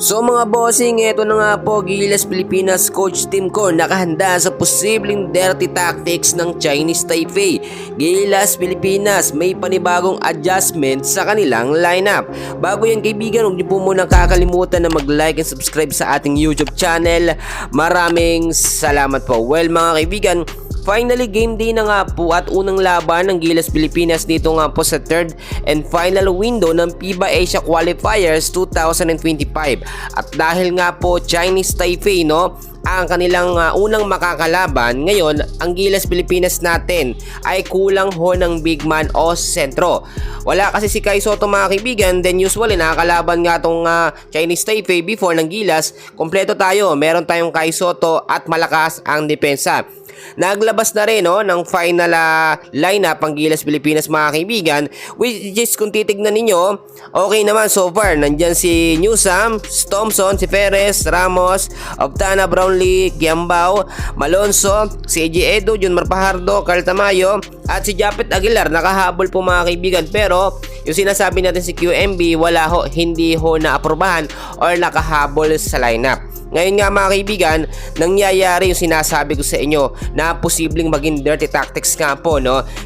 So mga bossing, eto na nga po, Gilas Pilipinas coach team ko nakahanda sa posibleng dirty tactics ng Chinese Taipei. Gilas Pilipinas may panibagong adjustment sa kanilang lineup. Bago yan kaibigan, huwag niyo po munang kakalimutan na mag-like and subscribe sa ating YouTube channel. Maraming salamat po. Well mga kaibigan, finally game day na nga po at unang laban ng Gilas Pilipinas dito nga po sa third and final window ng FIBA Asia Qualifiers 2025. At dahil nga po Chinese Taipei ang kanilang unang makakalaban, ngayon ang Gilas Pilipinas natin ay kulang ho ng big man o sentro. Wala kasi si Kai Sotto mga kaibigan, then usually nakakalaban nga tong Chinese Taipei before ng Gilas. Kompleto tayo, meron tayong Kai Sotto at malakas ang depensa. Naglabas na rin ng final lineup ang Gilas Pilipinas mga kaibigan, which is kung titignan ninyo, okay naman so far. Nandyan si Newsam, si Thompson, si Perez, Ramos, Obtana, Brownlee, Giambao, Malonzo, si AJ Edo, Junmar Fajardo, Carl Tamayo at si Japet Aguilar. Nakahabol po mga kaibigan, pero yung sinasabi natin si QMB wala ho, hindi ho naaprobahan or nakahabol sa lineup. Ngayon nga mga kaibigan, nangyayari yung sinasabi ko sa inyo na posibleng maging dirty tactics nga po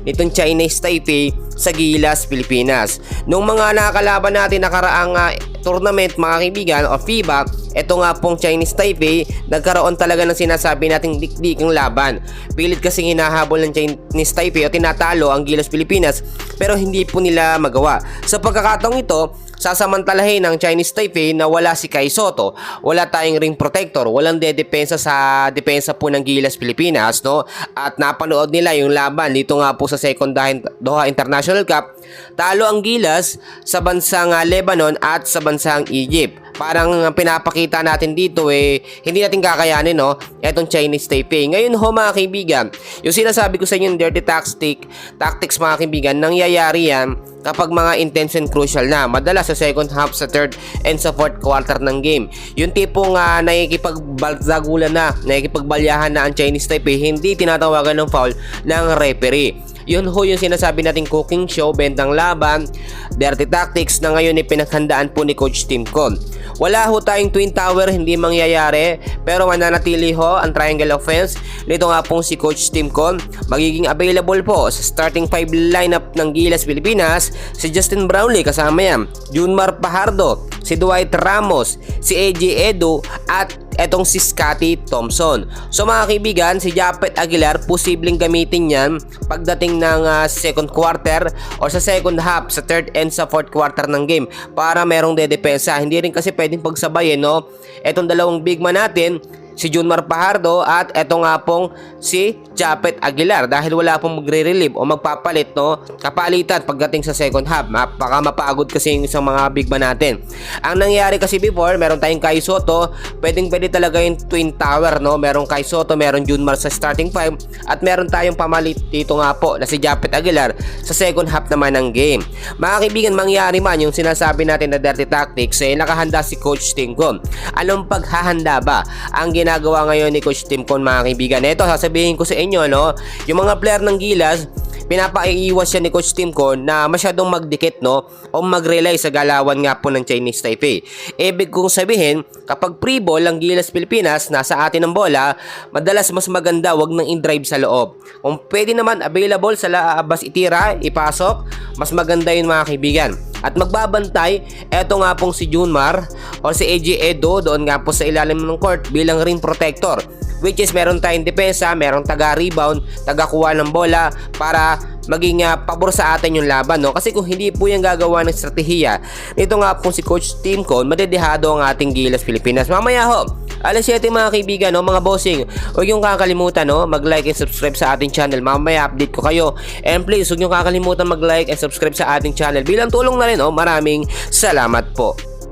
nitong Chinese Taipei sa Gilas Pilipinas. Nung mga nakakalaban natin nakaraang tournament mga kaibigan o FIBA, ito nga pong Chinese Taipei, nagkaroon talaga ng sinasabi nating dikdikang laban. Pilit kasing hinahabol ng Chinese Taipei o tinatalo ang Gilas Pilipinas, pero hindi po nila magawa. Sa pagkakataong ito, sasamantalahin ng Chinese Taipei na wala si Kai Sotto, wala tayong ring protector, walang dedepensa sa depensa po ng Gilas Pilipinas, at napanood nila yung laban dito nga po sa second Doha International Cup. Talo ang Gilas sa bansang Lebanon at sa bansang Egypt. Parang pinapakita natin dito hindi natin kakayanin etong Chinese Taipei. Ngayon mga kaibigan, yung sinasabi ko sa inyo dirty tactics mga kaibigan, nangyayari yan kapag mga intense and crucial na. Madalas sa second half, sa third and sa fourth quarter ng game. Yung tipong nakikipagbaldagulan na, nakikipagbalyahan na ang Chinese Taipei, hindi tinatawagan ng foul ng referee. Yun ho yung sinasabi nating cooking show, bentang laban, dirty tactics na ngayon pinaghandaan po ni Coach Tim Con. Wala ho tayong twin tower, hindi mangyayari, pero mananatili ho ang triangle offense nito nga pong si Coach Tim Con. Magiging available po sa starting 5 lineup ng Gilas Pilipinas si Justin Brownlee, kasama yan Junmar Fajardo, si Dwight Ramos, si AJ Edo at etong si Scotty Thompson. So mga kaibigan, si Japet Aguilar posibleng gamitin yan pagdating ng second quarter o sa second half, sa third and sa fourth quarter ng game para merong dedepensa. Hindi rin kasi pwedeng pagsabayin etong dalawang big man natin, si Junmar Fajardo at eto nga pong si Japet Aguilar, dahil wala pong magre-relieve o magpapalit kapalitan pagdating sa second half. Baka mapagod kasi yung isang mga big man natin. Ang nangyari kasi before, meron tayong Kai Sotto, pwede talaga yung twin tower, merong Kai Sotto, meron Junmar sa starting 5 at meron tayong pamalit dito nga po na si Japet Aguilar sa second half naman ng game. Mga kaibigan, mangyari man yung sinasabi natin na dirty tactics, nakahanda si Coach Tim Con. Anong paghahanda ba ang ginagawa ngayon ni Coach Tim Con mga kaibigan? Ito sasabihin ko sa inyo, yung mga player ng Gilas, pinapaiiwas siya ni Coach Tim Con na masyadong magdikit o mag-rely sa galawan nga po ng Chinese Taipei. Ibig kong sabihin, kapag free ball ang Gilas Pilipinas, nasa atin ang bola, madalas mas maganda wag nang in-drive sa loob. Kung pwede naman available sa labas itira, ipasok, mas maganda yun mga kaibigan. At magbabantay, eto nga pong si Junmar o si AJ Edo doon nga po sa ilalim ng court bilang ring protector, which is meron tayong depensa, meron taga-rebound, taga-kuha ng bola para maging pabor sa atin yung laban. Kasi kung hindi po yung gagawa ng estratehiya, ito nga po si Coach Tim Con, madedehado ang ating Gilas Pilipinas. Mamaya alas 7 mga kaibigan, mga bossing, huwag yung kakalimutan mag-like and subscribe sa ating channel. Mamaya update ko kayo. And please, huwag yung kakalimutan mag-like and subscribe sa ating channel bilang tulong na rin. Maraming salamat po.